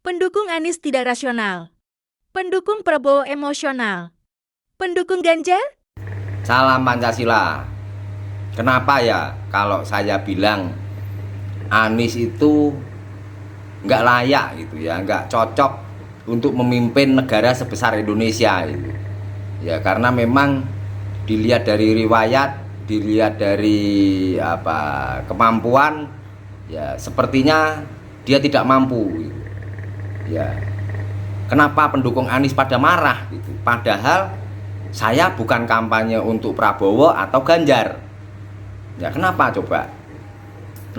Pendukung Anies tidak rasional. Pendukung Prabowo emosional. Pendukung Ganjar? Salam Pancasila. Kenapa ya kalau saya bilang Anies itu nggak layak gitu ya, nggak cocok untuk memimpin negara sebesar Indonesia gitu. Ya karena memang dilihat dari riwayat, dilihat dari kemampuan, ya sepertinya dia tidak mampu gitu. Ya kenapa pendukung Anies pada marah gitu, padahal saya bukan kampanye untuk Prabowo atau Ganjar. Ya kenapa coba?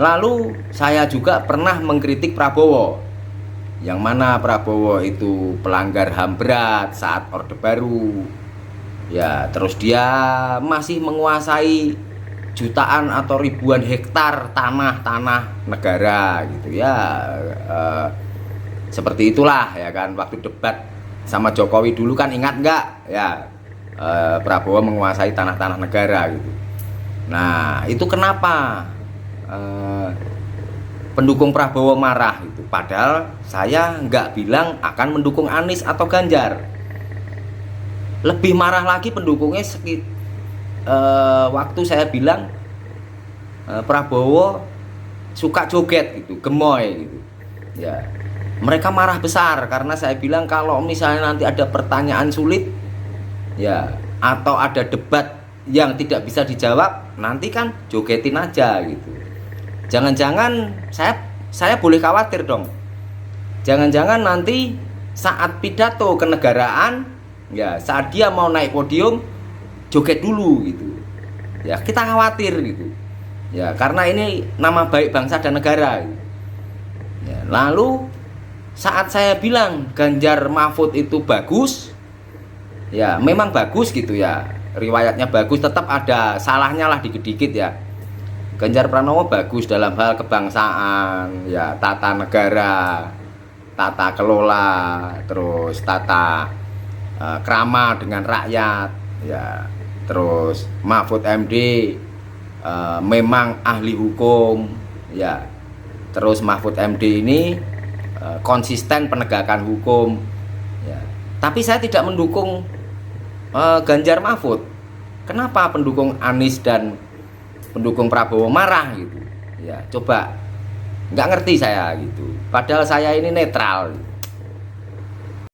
Lalu saya juga pernah mengkritik Prabowo, yang mana Prabowo itu pelanggar HAM berat saat Orde Baru. Ya terus dia masih menguasai jutaan atau ribuan hektar tanah-tanah negara gitu ya. Seperti itulah ya kan, waktu debat sama Jokowi dulu kan, ingat nggak ya, Prabowo menguasai tanah-tanah negara gitu. Nah itu kenapa pendukung Prabowo marah itu, padahal saya nggak bilang akan mendukung Anies atau Ganjar. Lebih marah lagi pendukungnya waktu saya bilang Prabowo suka joget gitu, gemoy gitu ya. Mereka marah besar karena saya bilang kalau misalnya nanti ada pertanyaan sulit ya, atau ada debat yang tidak bisa dijawab, nanti kan jogetin aja gitu. Jangan-jangan saya boleh khawatir dong. Jangan-jangan nanti saat pidato kenegaraan, ya saat dia mau naik podium joget dulu gitu. Ya kita khawatir gitu. Ya karena ini nama baik bangsa dan negara gitu. Ya, lalu saat saya bilang Ganjar Mahfud itu bagus, ya memang bagus gitu ya, riwayatnya bagus, tetap ada salahnya lah dikit-dikit ya. Ganjar Pranowo bagus dalam hal kebangsaan ya, tata negara, tata kelola, terus tata krama dengan rakyat ya. Terus Mahfud MD memang ahli hukum ya. Terus Mahfud MD ini konsisten penegakan hukum ya. Tapi saya tidak mendukung Ganjar Mahfud. Kenapa pendukung Anies dan pendukung Prabowo marah gitu ya? Coba, nggak ngerti saya gitu, padahal saya ini netral gitu.